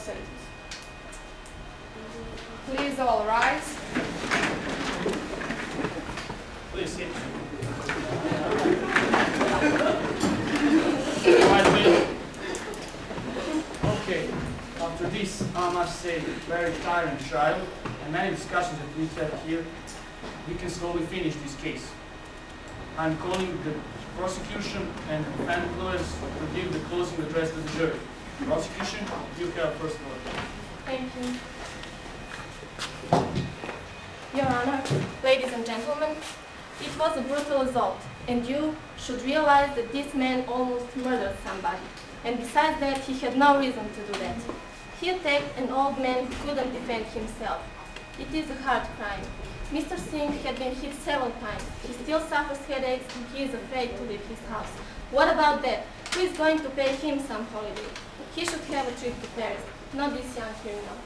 sentence. Please all rise. Please sit. Okay, after this, I must say, very tiring trial and many discussions that we had here, we can slowly finish this case. I'm calling the prosecution and defendant lawyers to give the closing address to the jury. Prosecution, you have first word. Thank you. Your Honor, ladies and gentlemen, it was a brutal assault, and you should realize that this man almost murdered somebody. And besides that, he had no reason to do that. He attacked an old man who couldn't defend himself. It is a hard crime. Mr. Singh had been hit several times. He still suffers headaches and he is afraid to leave his house. What about that? Who is going to pay him some holiday? He should have a trip to Paris, not this young criminal.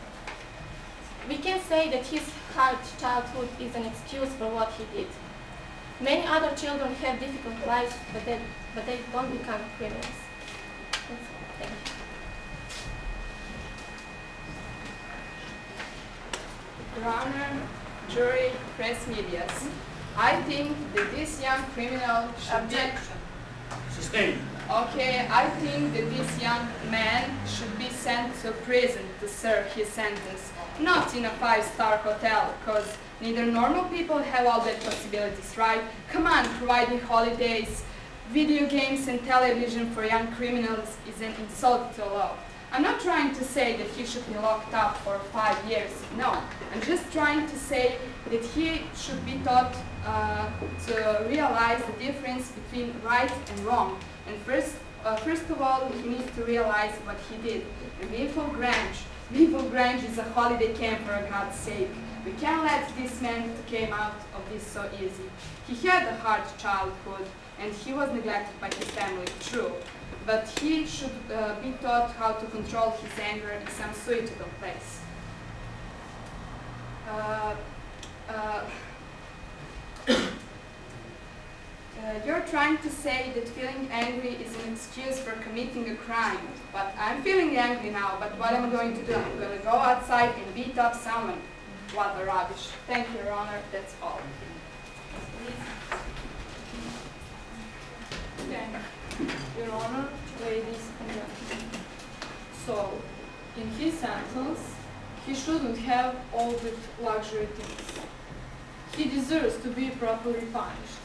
We can say that his hard childhood is an excuse for what he did. Many other children have difficult lives, but they don't become criminals. That's all. Thank you. Your Honor, jury, press medias. I think that this young criminal should be... Sustained. Okay, I think that this young man should be sent to prison to serve his sentence, not in a 5-star hotel, because neither normal people have all that possibilities, right? Come on, providing holidays, video games and television for young criminals is an insult to law. I'm not trying to say that he should be locked up for 5 years, no. I'm just trying to say that he should be taught to realize the difference between right and wrong. And first of all, he needs to realize what he did. And Maple Grange is a holiday camp, for God's sake. We can't let this man came out of this so easy. He had a hard childhood, and he was neglected by his family, true. But he should be taught how to control his anger in some suitable place. You're trying to say that feeling angry is an excuse for committing a crime. But I'm feeling angry now, but what am I going to do? I'm going to go outside and beat up someone. What a rubbish. Thank you, Your Honor. That's all. Thank you, Your Honor, ladies and gentlemen. So, in his sentence, he shouldn't have all the luxury things. He deserves to be properly punished.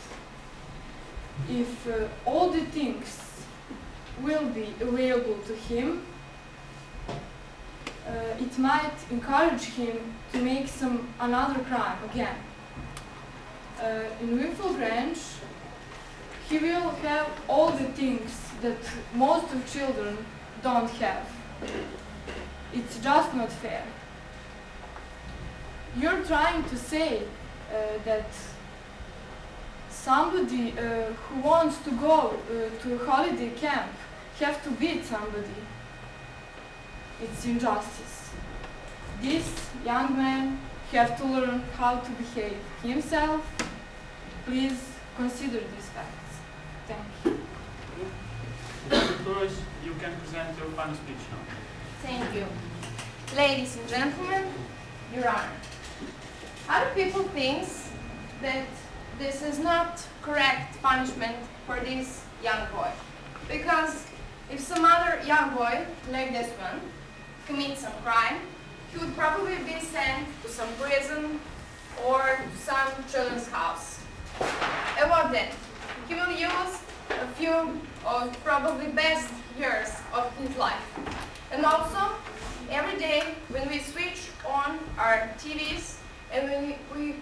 If all the things will be available to him, it might encourage him to make another crime again. In Whipple Grange, he will have all the things that most of children don't have. It's just not fair. You're trying to say that somebody who wants to go to a holiday camp have to beat somebody. It's injustice. This young man have to learn how to behave himself. Please consider these facts. Thank you. Đurović, you can present your final speech now. Thank you. Ladies and gentlemen, Your Honor, other people think that this is not correct punishment for this young boy. Because if some other young boy, like this one, commits some crime, he would probably be sent to some prison or to some children's house. And what then? He will use a few of probably best years of his life. And also, every day when we switch on our TVs and when we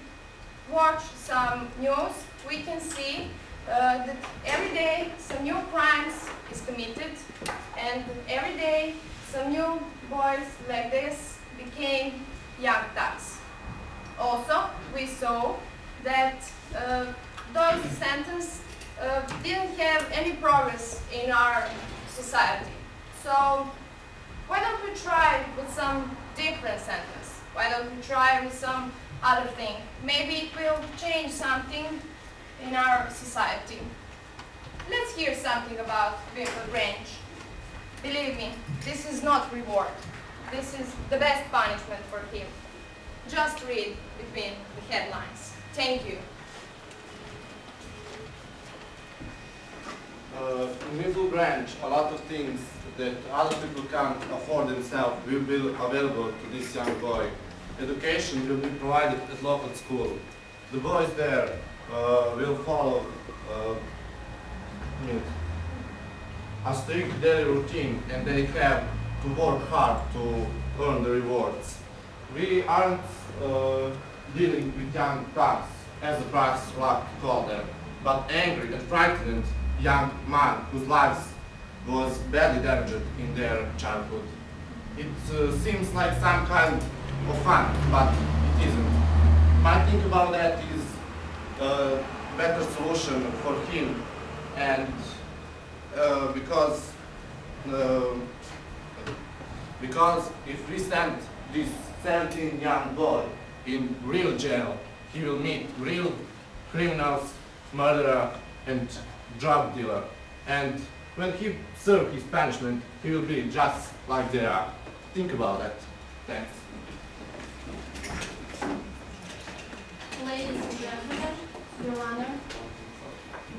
watch some news, we can see that every day some new crimes is committed, and every day some new boys like this became young thugs. Also, we saw that those sentences didn't have any progress in our society. So why don't we try with some different sentence? Why don't we try with some other thing? Maybe it will change something in our society. Let's hear something about Whipple Grange. Believe me, this is not reward. this is the best punishment for him. Just read between the headlines. Thank you. In middle branch, a lot of things that other people can't afford themselves will be available to this young boy. Education will be provided at local school. The boys there will follow a strict daily routine, and they have to work hard to earn the rewards. We aren't dealing with young thugs, as the brass like to call them, but angry and frightened young men whose lives was badly damaged in their childhood. It seems like some kind of fun, but it isn't. My think about that is a better solution for him, and because if we send this 17 young boy in real jail, he will meet real criminals, murderer, and drug dealer. And when he serves his punishment, he will be just like they are. Think about that. Thanks. Ladies and gentlemen, Your Honor,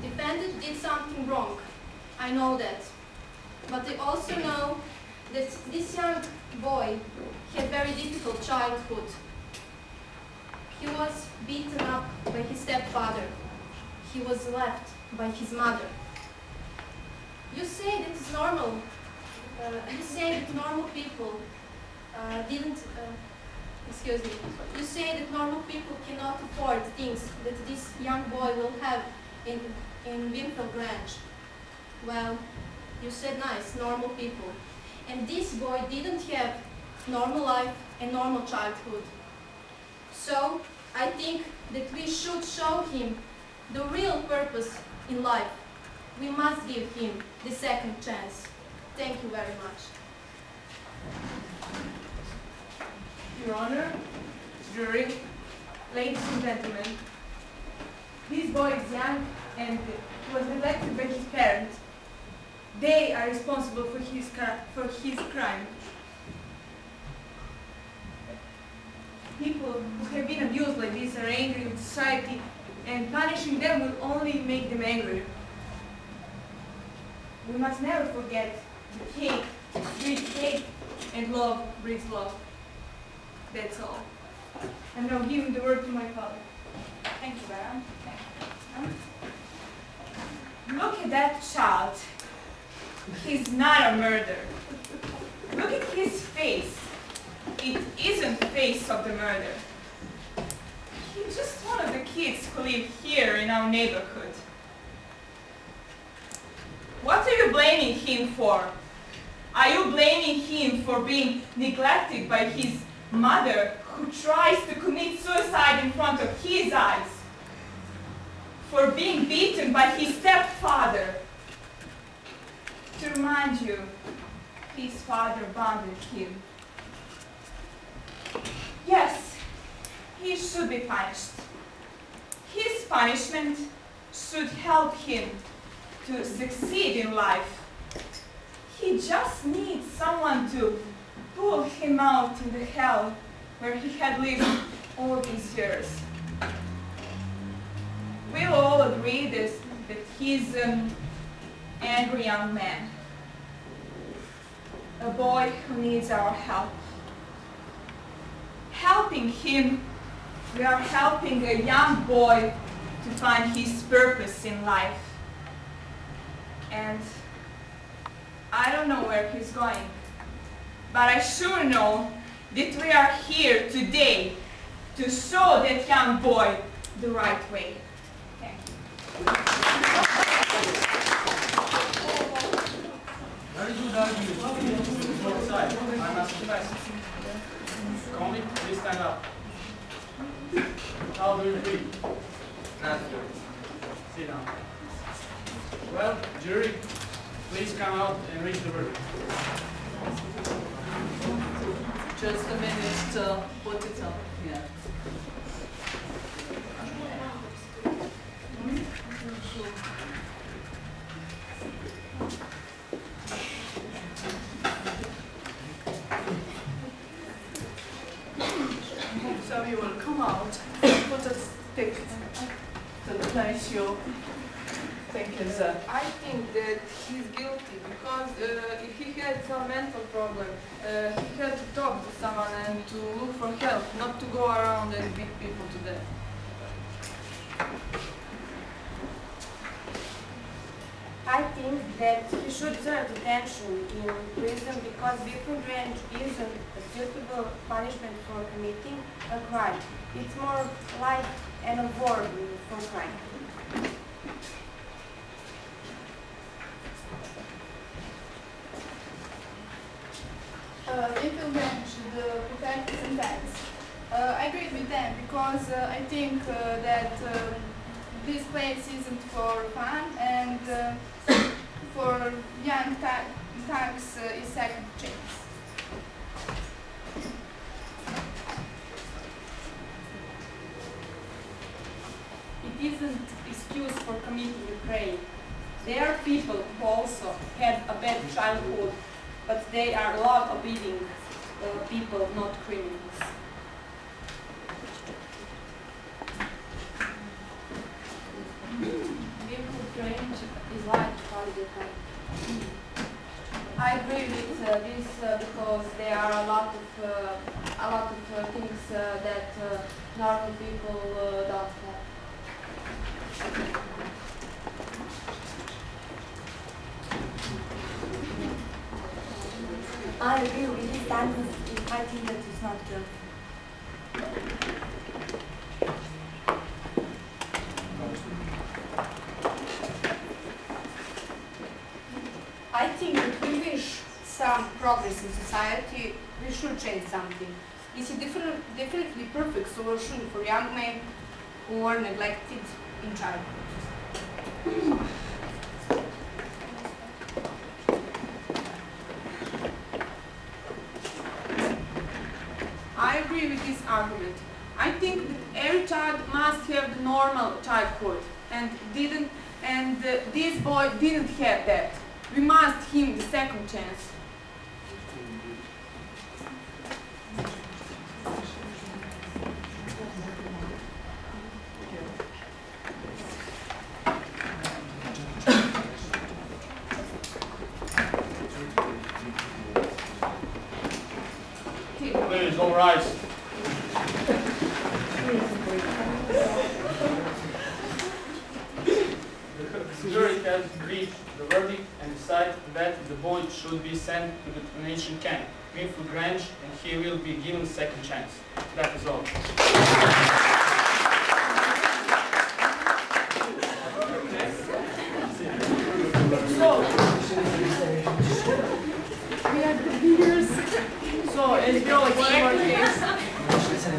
the defendant did something wrong. I know that. But I also know that this young boy had very difficult childhood. He was beaten up by his stepfather. He was left by his mother. You say that it's normal. You say that normal people excuse me. You say that normal people cannot afford things that this young boy will have in Winfield Branch. Well, you said nice, normal people. And this boy didn't have normal life and normal childhood. So, I think that we should show him the real purpose in life. We must give him the second chance. Thank you very much. Your Honor, jury, ladies and gentlemen, this boy is young and was neglected by his parents. They are responsible for his crime. People who have been abused like this are angry with society, and punishing them will only make them angrier. We must never forget that hate breeds hate and love breeds love. That's all. I'm now giving the word to my father. Thank you, Baron. Look at that child. He's not a murderer. Look at his face. It isn't the face of the murderer. He's just one of the kids who live here in our neighborhood. What are you blaming him for? Are you blaming him for being neglected by his mother, who tries to commit suicide in front of his eyes? For being beaten by his stepfather? To remind you, his father abandoned him. Yes, he should be punished. His punishment should help him to succeed in life. He just needs someone to pull him out of the hell where he had lived all these years. We'll all agree that he's an angry young man, a boy who needs our help. Helping him, we are helping a young boy to find his purpose in life. And I don't know where he's going, but I sure know that we are here today to show that young boy the right way. Thank you. Very good argument. Both sides. I must confess. Conley, please stand up. How do you agree? Sit down. Well, jury, please come out and reach the verdict. Just a minute to put it up here. So you will come out and put a stick to the place you think is I think that he's guilty because if he had some mental problem, he had to talk to someone and to look for help, not to go around and beat people to death. I think that he should serve detention in prison because different range isn't a suitable punishment for committing a crime. It's more like an award for crime. Little men should protect the sentence. I agree with them because I think that this place isn't for fun and for young thugs is second chance. It isn't excuse for committing a crime. There are people who also had a bad childhood, but they are law-abiding people, not criminals. Is like holiday time. I agree with this because there are a lot of things that normal people don't have. I agree with this sentence. I think that it's not true. I think that we wish some progress in society, we should change something. It's a definitely perfect solution for young men who are neglected in childhood. I agree with this argument. I think that every child must have the normal childhood, and this boy didn't have that. We must him the second chance. Please, all rise. The jury has reached the verdict and decided that the boy should be sent to the detention camp, Greenfield Grange, and he will be given a second chance. That is all. So, as you all see our case,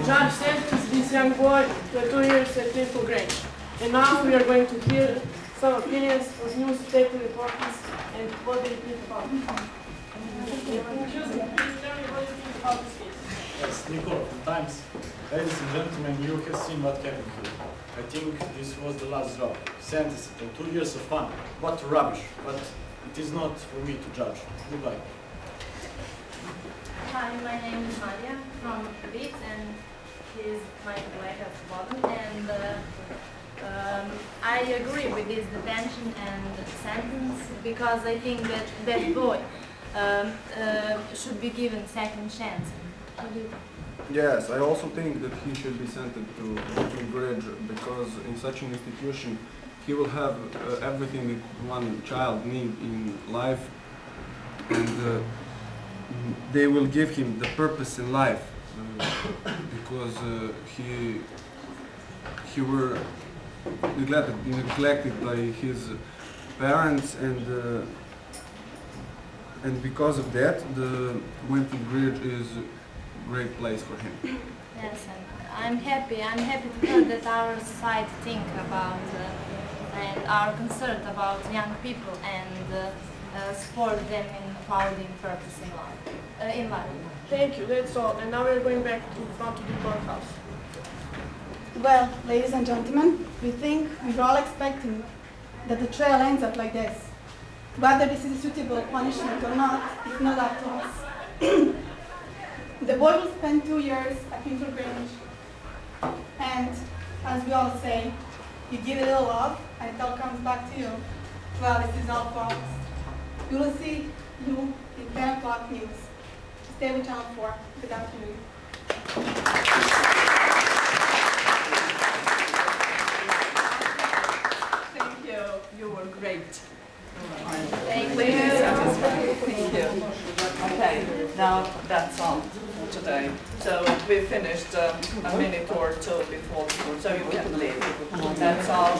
judge sentenced this young boy to 2 years at Greenfield Grange. And now we are going to hear some opinions of newspaper reporters and what they think about it. Please tell me what you think about this case. Yes, Nicole, Times. Ladies and gentlemen, you have seen what happened here. I think this was the last drop. Sentenced and 2 years of fun. What rubbish, but it is not for me to judge. Goodbye. Hi, my name is Maria from Beats, and he's my colleague at bottom. And I agree with this detention and sentence because I think that that boy should be given second chance. Yes, I also think that he should be sent to Greenfield because in such an institution he will have everything that one child needs in life, and they will give him the purpose in life because he were neglected by his parents, and because of that the Greenfield Grange is a great place for him. Yes, and I'm happy to hear that our society think about and are concerned about young people and support them in following purpose in life. Thank you, that's all. And now we're going back to front of the courthouse. Well, ladies and gentlemen, we're all expecting that the trial ends up like this. Whether this is a suitable punishment or not, it's not up to us. The boy will spend 2 years at Greenfield Grange, And as we all say, you give a little love and it all comes back to you. Well, this is all promised. We will see you in 10 o'clock news. Stay with Channel 4. Good afternoon. Thank you. You were great. Thank Thank you. Thank you. Okay, now that's all for today. So we finished a minute or two before, so you can leave. That's all.